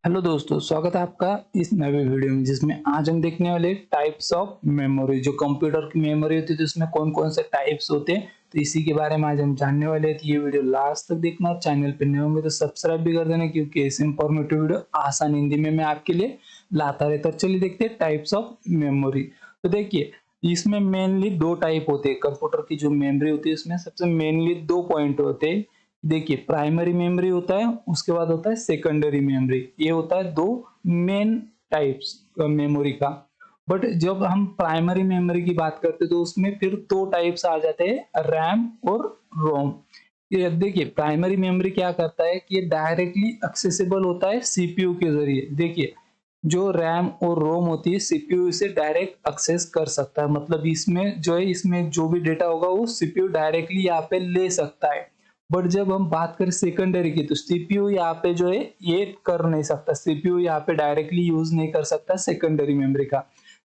Hello दोस्तों, स्वागत है आपका इस नए वीडियो में जिसमें आज हम देखने वाले टाइप्स ऑफ मेमोरी। जो कंप्यूटर की मेमोरी होती है तो उसमें कौन कौन से टाइप्स होते हैं, तो इसी के बारे में आज हम जानने वाले हैं। तो ये वीडियो लास्ट तक देखना, चैनल पे नए होंगे तो सब्सक्राइब भी कर देना, क्योंकि ऐसे इंफॉर्मेटिव वीडियो आसान हिंदी में मैं आपके लिए लाता रहता। चलिए देखते हैं टाइप्स ऑफ मेमोरी। तो देखिए, इसमें मेनली दो टाइप होते हैं। कंप्यूटर की जो मेमोरी होती है उसमें सबसे मेनली दो पॉइंट होते हैं। देखिए, प्राइमरी मेमोरी होता है, उसके बाद होता है सेकेंडरी मेमोरी। ये होता है दो मेन टाइप्स मेमोरी का। बट जब हम प्राइमरी मेमोरी की बात करते हैं तो उसमें फिर दो टाइप्स आ जाते हैं, रैम और रोम। ये देखिए, प्राइमरी मेमोरी क्या करता है कि ये डायरेक्टली एक्सेसिबल होता है सीपीयू के जरिए। देखिए, जो रैम और रोम होती है सीपीयू इसे डायरेक्ट एक्सेस कर सकता है, मतलब इसमें जो है, इसमें जो भी डेटा होगा वो सीपीयू डायरेक्टली यहाँ पे ले सकता है। बट जब हम बात करें सेकेंडरी की, तो सीपीयू यहाँ पे जो है ये कर नहीं सकता, सीपीयू यहाँ पे डायरेक्टली यूज नहीं कर सकता सेकेंडरी मेमोरी का।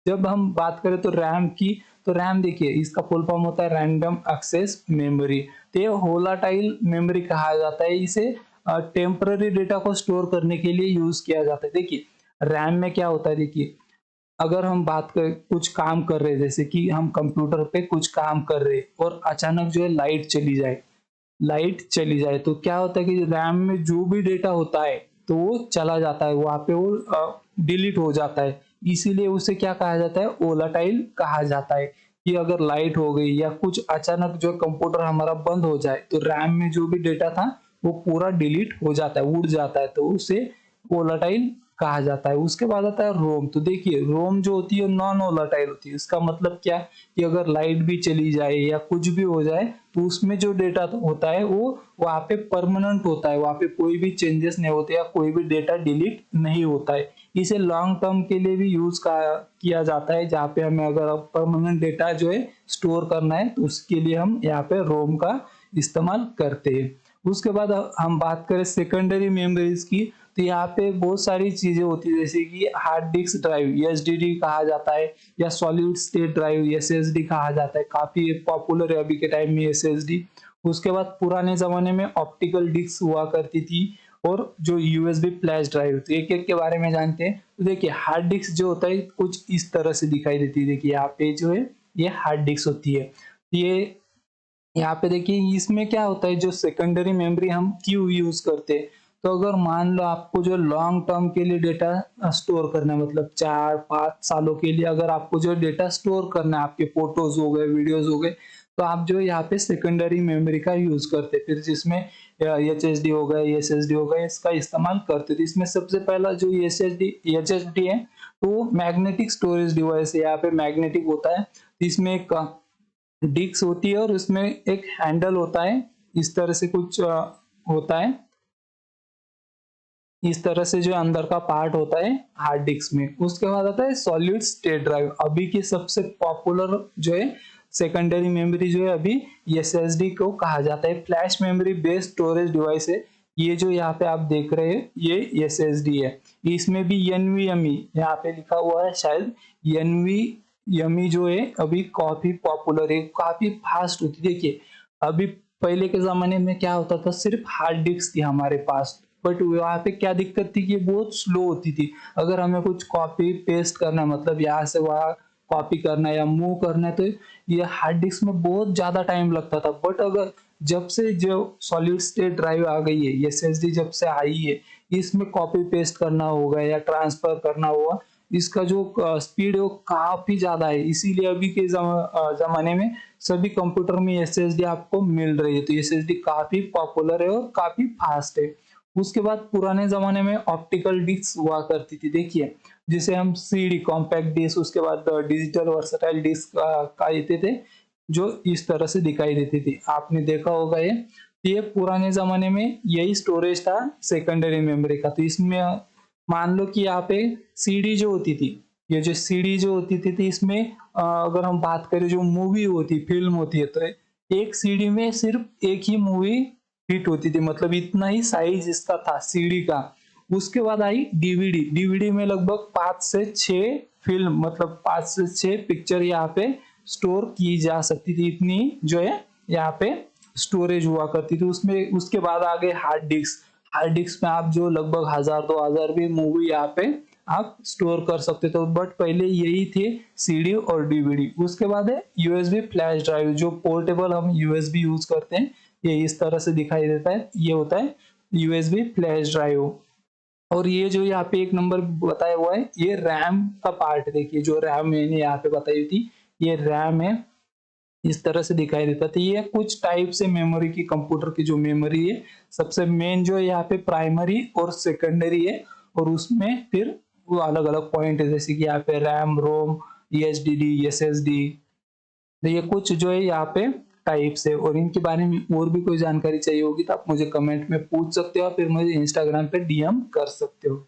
जब हम बात करें तो रैम की, तो रैम देखिए, इसका फुल फॉर्म होता है रैंडम एक्सेस मेमोरी। तो ये होलाटाइल मेमोरी कहा जाता है। इसे टेम्पररी डेटा को स्टोर करने के लिए यूज किया जाता है। देखिए, रैम में क्या होता है, देखिए, अगर हम बात करें कुछ काम कर रहे हैं, जैसे कि हम कंप्यूटर पे कुछ काम कर रहे हैं और अचानक जो है लाइट चली जाए तो क्या होता है कि रैम में जो भी डेटा होता है तो वो चला जाता है, वहां पे वो डिलीट हो जाता है। इसीलिए उसे क्या कहा जाता है, वोलाटाइल कहा जाता है। कि अगर लाइट हो गई या कुछ अचानक जो कंप्यूटर हमारा बंद हो जाए तो रैम में जो भी डेटा था वो पूरा डिलीट हो जाता है, उड़ जाता है, तो उसे वोलाटाइल कहा जाता है। उसके बाद आता है रोम। तो देखिए, रोम जो होती है नॉन वोलाटाइल होती है। इसका मतलब क्या, कि अगर लाइट भी चली जाए या कुछ भी हो जाए तो उसमें जो डेटा होता है वो वहां पे परमानेंट होता है, वहां पे कोई भी चेंजेस नहीं होते या कोई भी डेटा डिलीट नहीं होता है। इसे लॉन्ग टर्म के लिए भी यूज किया जाता है, जहाँ पे हमें अगर परमानेंट डेटा जो है स्टोर करना है तो उसके लिए हम यहाँ पे रोम का इस्तेमाल करते हैं। उसके बाद हम बात करें सेकेंडरी मेमोरीज की, तो यहाँ पे बहुत सारी चीजें होती है, जैसे कि हार्ड डिस्क ड्राइव एसडीडी कहा जाता है, या सॉलिड स्टेट ड्राइव एसएसडी कहा जाता है। काफी पॉपुलर है अभी के टाइम में एसएसडी। उसके बाद पुराने जमाने में ऑप्टिकल डिस्क हुआ करती थी, और जो यूएसबी फ्लैश ड्राइव। तो एक एक के बारे में जानते हैं। तो देखिए, हार्ड डिस्क जो होता है कुछ इस तरह से दिखाई देती है। देखिए, यहाँ पे जो है ये हार्ड डिस्क होती है। ये यहाँ पे देखिए, इसमें क्या होता है, जो सेकेंडरी मेमोरी हम क्यों यूज करते हैं, तो अगर मान लो आपको जो लॉन्ग टर्म के लिए डेटा स्टोर करना है, मतलब 4-5 सालों के लिए अगर आपको जो डेटा स्टोर करना है, आपके फोटोज हो गए, वीडियोज हो गए, तो आप जो यहाँ पे सेकेंडरी मेमोरी का यूज करते हैं। फिर जिसमें एचएसडी हो गया, एसएसडी हो गया, इसका इस्तेमाल करते थे। इसमें सबसे पहला जो एचएसडी है, तो मैग्नेटिक स्टोरेज डिवाइस है। यहाँ पे मैग्नेटिक होता है, इसमें एक डिस्क होती है और उसमें एक हैंडल होता है। इस तरह से कुछ होता है, इस तरह से जो अंदर का पार्ट होता है हार्ड डिस्क में। उसके बाद आता है सॉलिड स्टेट ड्राइव। अभी की सबसे पॉपुलर जो है सेकेंडरी मेमोरी जो है अभी एसएसडी को कहा जाता है। Flash memory based storage device है। ये जो यहाँ पे आप देख रहे हैं ये एसएसडी है। इसमें भी एनवीएमई यहाँ पे लिखा हुआ है, शायद एनवीएमई जो है अभी काफी पॉपुलर है, काफी फास्ट होती है। देखिए, अभी पहले के जमाने में क्या होता था, सिर्फ हार्ड डिस्क थी हमारे पास, बट वहाँ पे क्या दिक्कत थी कि बहुत स्लो होती थी। अगर हमें कुछ कॉपी पेस्ट करना है, मतलब यहाँ से वहाँ कॉपी करना है या मूव करना है, तो ये हार्ड डिस्क में बहुत ज्यादा टाइम लगता था। बट अगर जब से जो सॉलिड स्टेट ड्राइव आ गई है, एसएसडी जब से आई है, इसमें कॉपी पेस्ट करना होगा या ट्रांसफर करना होगा, इसका जो स्पीड है वो काफी ज्यादा है। इसीलिए अभी के जमाने में सभी कंप्यूटर में एसएसडी आपको मिल रही है। तो एसएसडी काफी पॉपुलर है और काफी फास्ट है। उसके बाद पुराने जमाने में ऑप्टिकल डिस्क हुआ करती थी। देखिए, जिसे हम सीडी कॉम्पैक्ट डिस्क, उसके बाद डिजिटल वर्सटाइल डिस्क कहते थे, जो इस तरह से दिखाई देती थी। आपने देखा होगा ये पुराने जमाने में यही स्टोरेज था सेकेंडरी मेमोरी का। तो इसमें मान लो कि यहाँ पे सीडी जो होती थी, ये जो सीडी जो होती थी इसमें अगर हम बात करें, जो मूवी होती, फिल्म होती है, तो एक सीडी में सिर्फ एक ही मूवी हिट होती थी, मतलब इतना ही साइज इसका था सीडी का। उसके बाद आई डीवीडी। डीवीडी में लगभग 5 से 6 फिल्म, मतलब 5 से 6 पिक्चर यहाँ पे स्टोर की जा सकती थी, इतनी जो है यहाँ पे स्टोरेज हुआ करती थी उसमें। उसके बाद आ गए हार्ड डिस्क। हार्ड डिस्क में आप जो लगभग 1000-2000 भी मूवी यहाँ पे आप स्टोर कर सकते थे, बट पहले यही थे सीडी और डीवीडी। उसके बाद है यूएसबी फ्लैश ड्राइव, जो पोर्टेबल हम यूएसबी यूज करते हैं, ये इस तरह से दिखाई देता है, ये होता है यूएसबी फ्लैश ड्राइव। और ये जो यहाँ पे एक नंबर बताया हुआ है, ये रैम का पार्ट देखिए, जो रैम मैंने यहाँ पे बताई थी, ये रैम है, इस तरह से दिखाई देता था। ये कुछ टाइप से मेमोरी की, कंप्यूटर की जो मेमोरी है, सबसे मेन जो है यहाँ पे प्राइमरी और सेकेंडरी है, और उसमें फिर वो अलग अलग पॉइंट है, जैसे कि यहाँ पे रैम, रोम, एचडीडी, एसएसडी। तो ये कुछ जो है यहाँ पे टाइप्स है, और इनके बारे में और भी कोई जानकारी चाहिए होगी तो आप मुझे कमेंट में पूछ सकते हो, फिर मुझे इंस्टाग्राम पे डीएम कर सकते हो।